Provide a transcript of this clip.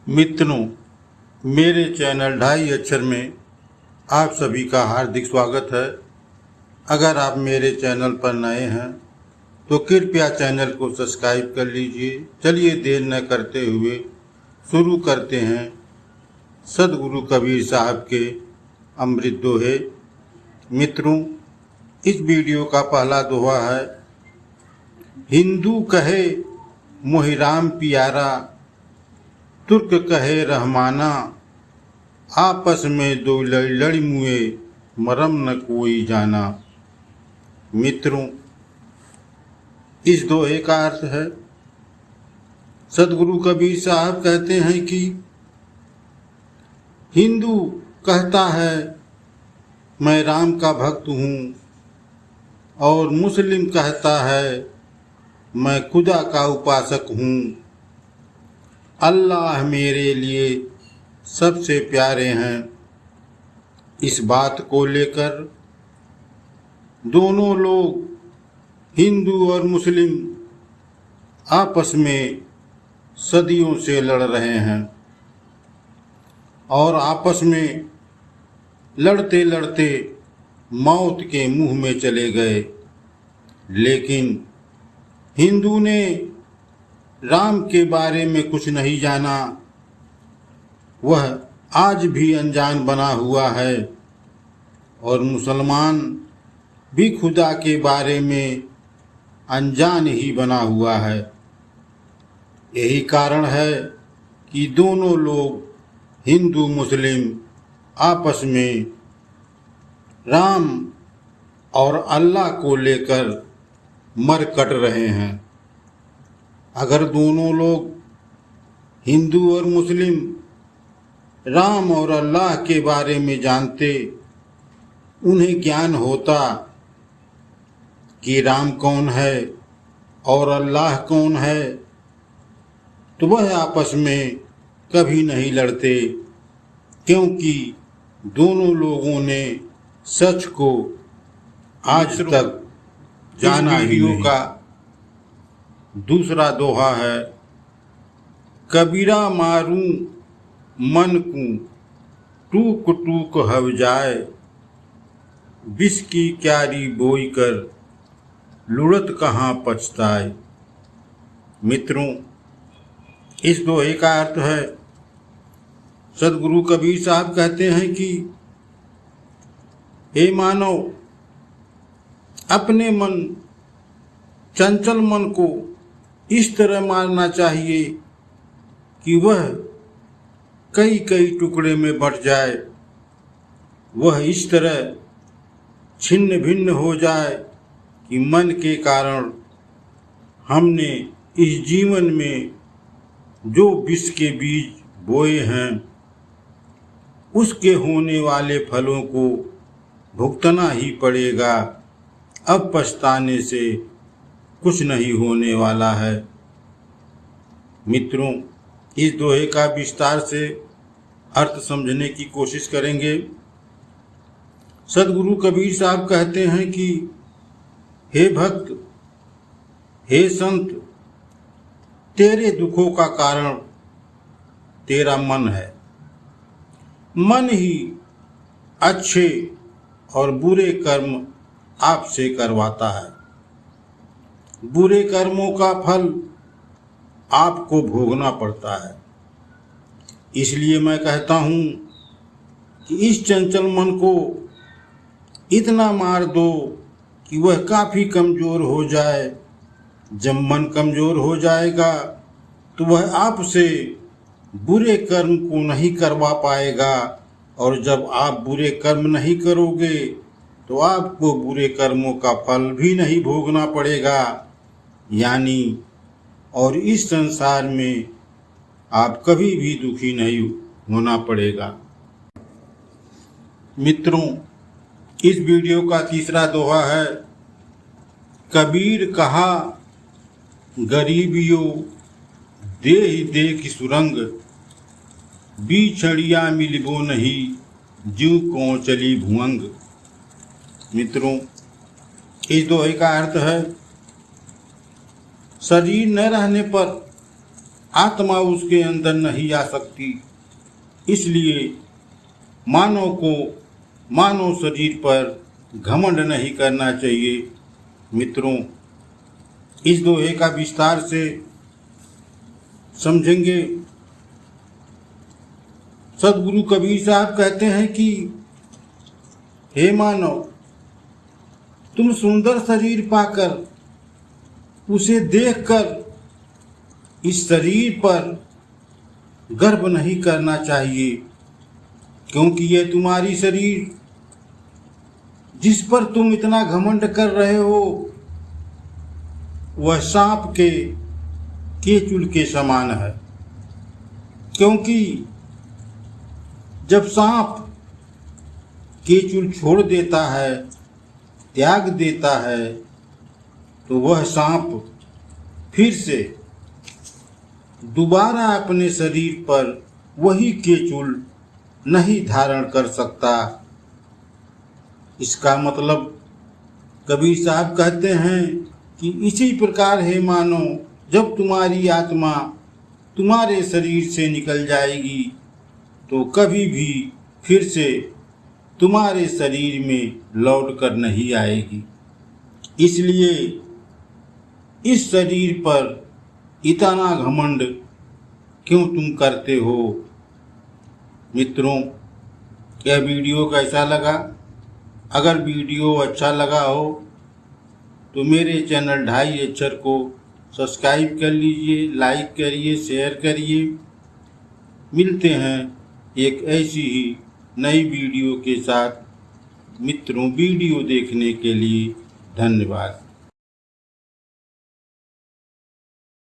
मित्रों, मेरे चैनल ढाई अक्षर में आप सभी का हार्दिक स्वागत है। अगर आप मेरे चैनल पर नए हैं तो कृपया चैनल को सब्सक्राइब कर लीजिए। चलिए देर न करते हुए शुरू करते हैं सदगुरु कबीर साहब के अमृत दोहे। मित्रों, इस वीडियो का पहला दोहा है। हिंदू कहे मोहि राम प्यारा, तुर्क कहे रहमाना, आपस में दो लड़ी मुए, मरम न कोई जाना। मित्रों, इस दोहे का अर्थ है, सदगुरु कबीर साहब कहते हैं कि हिंदू कहता है मैं राम का भक्त हूँ और मुस्लिम कहता है मैं खुदा का उपासक हूँ। अल्लाह मेरे लिए सबसे प्यारे हैं। इस बात को लेकर दोनों लोग, हिंदू और मुस्लिम, आपस में सदियों से लड़ रहे हैं और आपस में लड़ते लड़ते मौत के मुंह में चले गए। लेकिन हिंदू ने राम के बारे में कुछ नहीं जाना, वह आज भी अनजान बना हुआ है और मुसलमान भी खुदा के बारे में अनजान ही बना हुआ है। यही कारण है कि दोनों लोग, हिंदू मुस्लिम, आपस में राम और अल्लाह को लेकर मर कट रहे हैं। अगर दोनों लोग, हिंदू और मुस्लिम, राम और अल्लाह के बारे में जानते, उन्हें ज्ञान होता कि राम कौन है और अल्लाह कौन है, तो वह आपस में कभी नहीं लड़ते, क्योंकि दोनों लोगों ने सच को आज तक जाना ही नहीं। का दूसरा दोहा है। कबीरा मारूं मन को, टूक टूक हव जाए, विष की क्यारी बोई कर, लुढ़त कहाँ पछताए। मित्रों, इस दोहे का अर्थ है, सदगुरु कबीर साहब कहते हैं कि हे मानव, अपने मन, चंचल मन को इस तरह मारना चाहिए कि वह कई कई टुकड़े में बट जाए, वह इस तरह छिन्न भिन्न हो जाए कि मन के कारण हमने इस जीवन में जो विष के बीज बोए हैं, उसके होने वाले फलों को भुगतना ही पड़ेगा। अब पछताने से कुछ नहीं होने वाला है। मित्रों, इस दोहे का विस्तार से अर्थ समझने की कोशिश करेंगे। सदगुरु कबीर साहब कहते हैं कि हे भक्त, हे संत, तेरे दुखों का कारण तेरा मन है। मन ही अच्छे और बुरे कर्म आपसे करवाता है। बुरे कर्मों का फल आपको भोगना पड़ता है। इसलिए मैं कहता हूँ कि इस चंचल मन को इतना मार दो कि वह काफ़ी कमज़ोर हो जाए। जब मन कमज़ोर हो जाएगा तो वह आपसे बुरे कर्म को नहीं करवा पाएगा, और जब आप बुरे कर्म नहीं करोगे तो आपको बुरे कर्मों का फल भी नहीं भोगना पड़ेगा। यानी और इस संसार में आप कभी भी दुखी नहीं होना पड़ेगा। मित्रों, इस वीडियो का तीसरा दोहा है। कबीर कहा गरीबियो, देहि देख सुरंग, बिछड़िया मिलबो नहीं, ज्यों को चली भुअंग। मित्रों, इस दोहे का अर्थ है, शरीर न रहने पर आत्मा उसके अंदर नहीं आ सकती। इसलिए मानव को मानव शरीर पर घमंड नहीं करना चाहिए। मित्रों, इस दोहे का विस्तार से समझेंगे। सदगुरु कबीर साहब कहते हैं कि हे मानव, तुम सुंदर शरीर पाकर उसे देखकर इस शरीर पर गर्व नहीं करना चाहिए, क्योंकि यह तुम्हारी शरीर जिस पर तुम इतना घमंड कर रहे हो वह सांप के केचुल के समान है। क्योंकि जब सांप केचुल छोड़ देता है, त्याग देता है, तो वह सांप फिर से दोबारा अपने शरीर पर वही केचुल नहीं धारण कर सकता। इसका मतलब कबीर साहब कहते हैं कि इसी प्रकार हे मानव, जब तुम्हारी आत्मा तुम्हारे शरीर से निकल जाएगी तो कभी भी फिर से तुम्हारे शरीर में लौट कर नहीं आएगी। इसलिए इस शरीर पर इतना घमंड क्यों तुम करते हो? मित्रों, यह वीडियो कैसा लगा? अगर वीडियो अच्छा लगा हो तो मेरे चैनल ढाई अक्षर को सब्सक्राइब कर लीजिए, लाइक करिए, शेयर करिए। मिलते हैं एक ऐसी ही नई वीडियो के साथ। मित्रों, वीडियो देखने के लिए धन्यवाद।